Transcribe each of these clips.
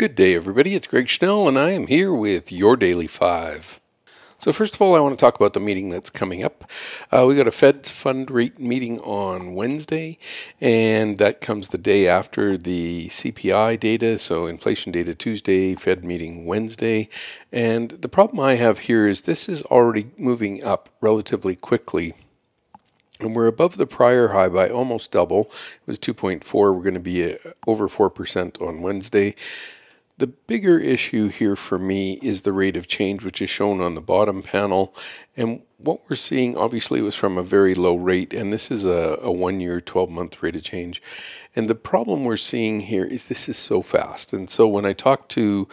Good day, everybody. It's Greg Schnell, and I am here with your Daily 5. So first of all, I want to talk about the meeting that's coming up. We got a Fed fund rate meeting on Wednesday, and that comes the day after the CPI data, so inflation data Tuesday, Fed meeting Wednesday. And the problem I have here is this is already moving up relatively quickly. And we're above the prior high by almost double. It was 2.4. We're going to be over 4% on Wednesday. The bigger issue here for me is the rate of change, which is shown on the bottom panel. And what we're seeing, obviously, was from a very low rate, and this is a 1-year, 12-month rate of change. And the problem we're seeing here is this is so fast. And so when I talked to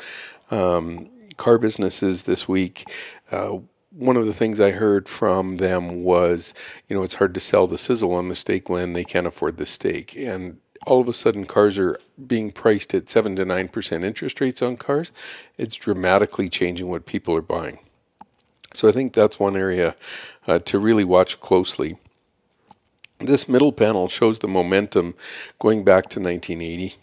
car businesses this week, one of the things I heard from them was, it's hard to sell the sizzle on the steak when they can't afford the steak. And all of a sudden, cars are being priced at 7 to 9% interest rates on cars. It's dramatically changing what people are buying. So I think that's one area to really watch closely. This middle panel shows the momentum going back to 1980.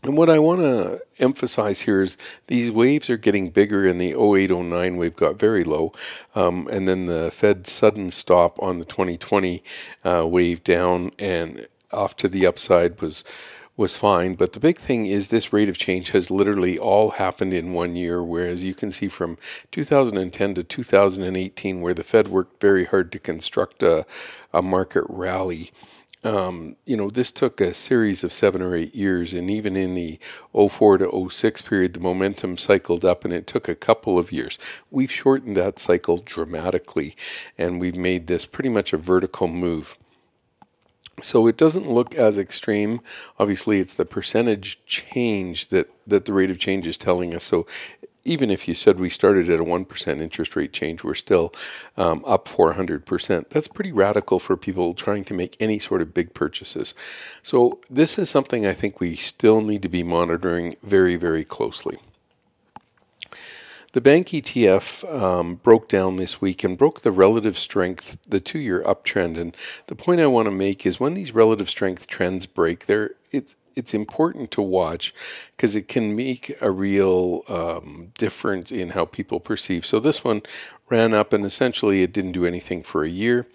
And what I want to emphasize here is these waves are getting bigger. In the 08-09 wave got very low. And then the Fed sudden stop on the 2020 wave down and off to the upside was fine. But the big thing is this rate of change has literally all happened in 1 year, whereas you can see from 2010 to 2018 where the Fed worked very hard to construct a market rally. This took a series of 7 or 8 years, and even in the 04 to 06 period, the momentum cycled up, and it took a couple of years. We've shortened that cycle dramatically, and we've made this pretty much a vertical move. So it doesn't look as extreme. Obviously, it's the percentage change that the rate of change is telling us. So even if you said we started at a 1% interest rate change, we're still up 400%. That's pretty radical for people trying to make any sort of big purchases. So this is something I think we still need to be monitoring very, very closely. The Bank ETF broke down this week and broke the relative strength, the 2-year uptrend. And the point I want to make is when these relative strength trends break, it's important to watch because it can make a real difference in how people perceive. So this one ran up and essentially it didn't do anything for a year.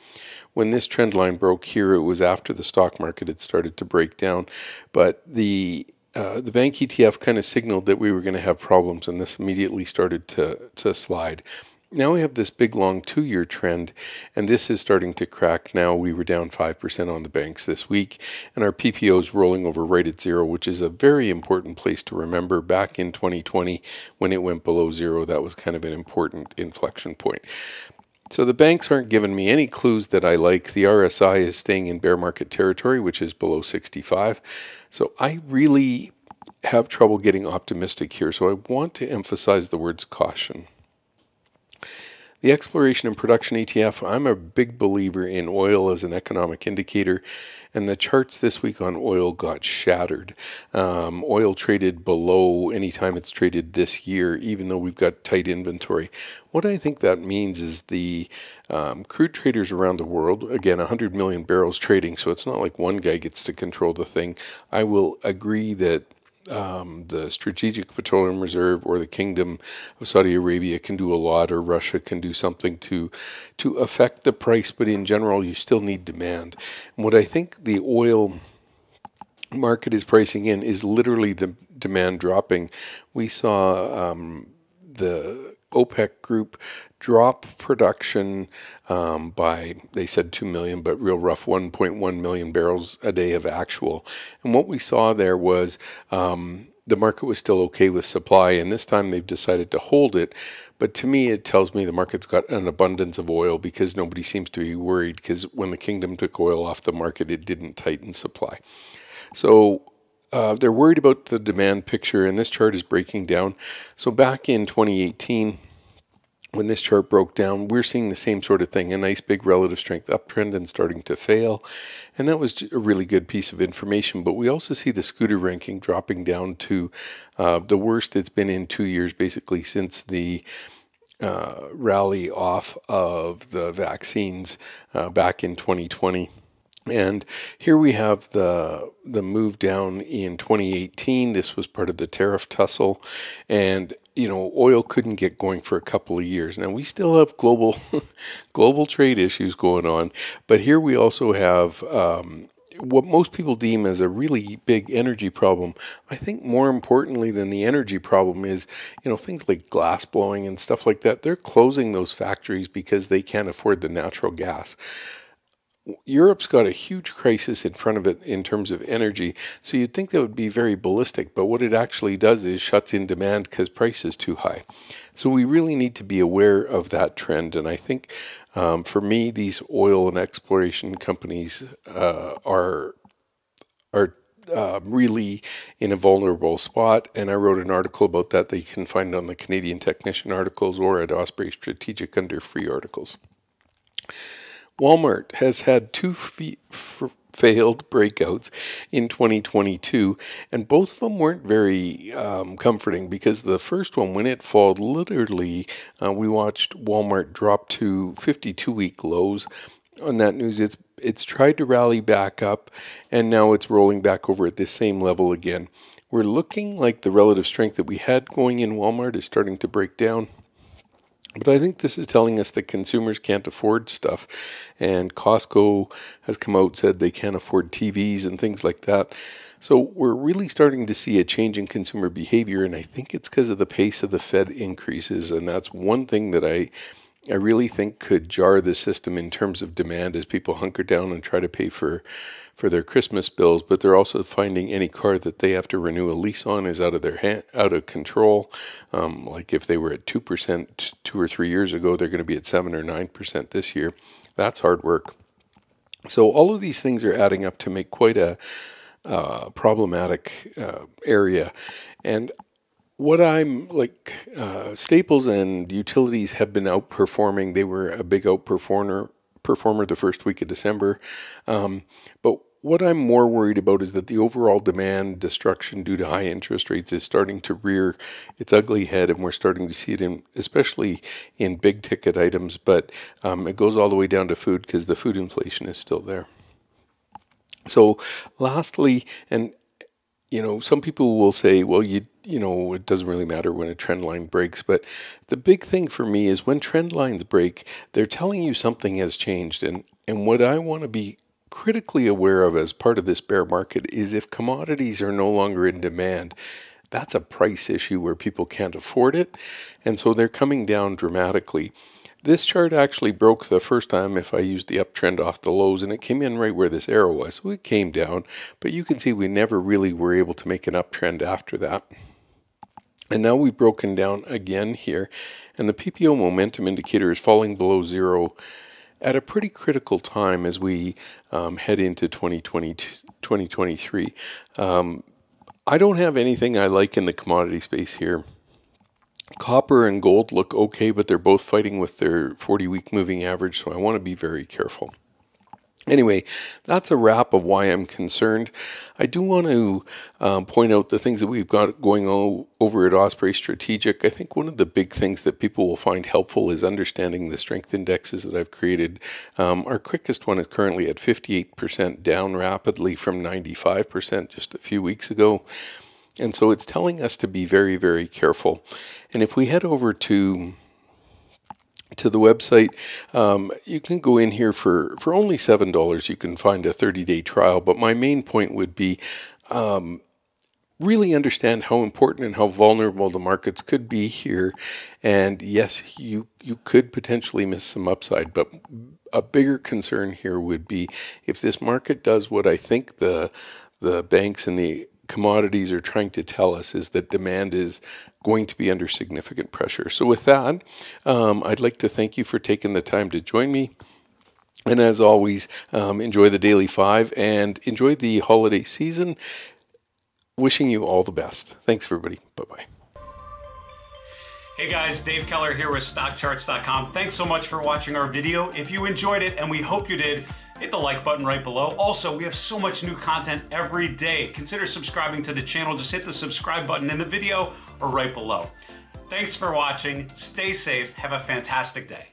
When this trend line broke here, it was after the stock market had started to break down. But the Bank ETF kind of signaled that we were going to have problems, and this immediately started to slide. Now we have this big, long 2-year trend, and this is starting to crack. Now we were down 5% on the banks this week, and our PPO is rolling over right at zero, which is a very important place to remember. Back in 2020, when it went below zero, that was kind of an important inflection point. So the banks aren't giving me any clues that I like. The RSI is staying in bear market territory, which is below 65. So I really have trouble getting optimistic here. So I want to emphasize the words caution. The exploration and production ETF, I'm a big believer in oil as an economic indicator, and the charts this week on oil got shattered. Oil traded below any time it's traded this year, even though we've got tight inventory. What I think that means is the crude traders around the world, again, 100 million barrels trading, so it's not like one guy gets to control the thing. I will agree that the Strategic Petroleum Reserve or the Kingdom of Saudi Arabia can do a lot, or Russia can do something to affect the price, but in general, you still need demand. And what I think the oil market is pricing in is literally the demand dropping. We saw the OPEC group drop production by, they said 2 million, but real rough 1.1 million barrels a day of actual. And what we saw there was the market was still okay with supply, and this time they've decided to hold it. But to me, it tells me the market's got an abundance of oil because nobody seems to be worried, because when the kingdom took oil off the market, it didn't tighten supply. So they're worried about the demand picture, and this chart is breaking down. So back in 2018, when this chart broke down, we're seeing the same sort of thing, a nice big relative strength uptrend and starting to fail. And that was a really good piece of information. But we also see the scooter ranking dropping down to the worst it's been in 2 years, basically since the rally off of the vaccines back in 2020. And here we have the move down in 2018. This was part of the tariff tussle, and oil couldn't get going for a couple of years. Now we still have global trade issues going on, but here we also have what most people deem as a really big energy problem. I think more importantly than the energy problem is, things like glass blowing and stuff like that. They're closing those factories because they can't afford the natural gas. Europe's got a huge crisis in front of it in terms of energy, so you'd think that would be very ballistic, but what it actually does is shuts in demand because price is too high. So we really need to be aware of that trend, and I think for me, these oil and exploration companies are really in a vulnerable spot, and I wrote an article about that you can find on the Canadian Technician articles or at Osprey Strategic under free articles. Walmart has had two failed breakouts in 2022, and both of them weren't very comforting, because the first one, when it fell, literally, we watched Walmart drop to 52-week lows. On that news, it's tried to rally back up, and now it's rolling back over at this same level again. We're looking like the relative strength that we had going in Walmart is starting to break down. But I think this is telling us that consumers can't afford stuff, and Costco has come out and said they can't afford TVs and things like that. So we're really starting to see a change in consumer behavior, and I think it's because of the pace of the Fed increases, and that's one thing that I really think could jar the system in terms of demand as people hunker down and try to pay for their Christmas bills, but they're also finding any car that they have to renew a lease on is out of control. Like if they were at 2% 2 or 3 years ago, they're going to be at 7 or 9% this year. That's hard work. So all of these things are adding up to make quite a problematic area. And what I'm like, staples and utilities have been outperforming. They were a big outperformer the first week of December. But what I'm more worried about is that the overall demand destruction due to high interest rates is starting to rear its ugly head, and we're starting to see it especially in big ticket items, but it goes all the way down to food, because the food inflation is still there. So lastly, and some people will say, well, it doesn't really matter when a trend line breaks. But the big thing for me is when trend lines break, they're telling you something has changed. And what I want to be critically aware of as part of this bear market is if commodities are no longer in demand, that's a price issue where people can't afford it. And so they're coming down dramatically. This chart actually broke the first time if I used the uptrend off the lows, and it came in right where this arrow was. So it came down, but you can see we never really were able to make an uptrend after that. And now we've broken down again here, and the PPO momentum indicator is falling below zero at a pretty critical time as we head into 2023. I don't have anything I like in the commodity space here. Copper and gold look okay, but they're both fighting with their 40-week moving average, so I want to be very careful. Anyway, that's a wrap of why I'm concerned. I do want to point out the things that we've got going on over at Osprey Strategic. I think one of the big things that people will find helpful is understanding the strength indexes that I've created. Our quickest one is currently at 58%, down rapidly from 95% just a few weeks ago. And so it's telling us to be very, very careful. And if we head over to the website, you can go in here for only $7. You can find a 30-day trial. But my main point would be really understand how important and how vulnerable the markets could be here. And yes, you could potentially miss some upside. But a bigger concern here would be if this market does what I think the banks and the commodities are trying to tell us, is that demand is going to be under significant pressure. So with that, I'd like to thank you for taking the time to join me. And as always, enjoy the Daily 5 and enjoy the holiday season. Wishing you all the best. Thanks, everybody. Bye-bye. Hey guys, Dave Keller here with StockCharts.com. Thanks so much for watching our video. If you enjoyed it, and we hope you did, hit the like button right below. Also, we have so much new content every day. Consider subscribing to the channel. Just hit the subscribe button in the video or right below. Thanks for watching. Stay safe. Have a fantastic day.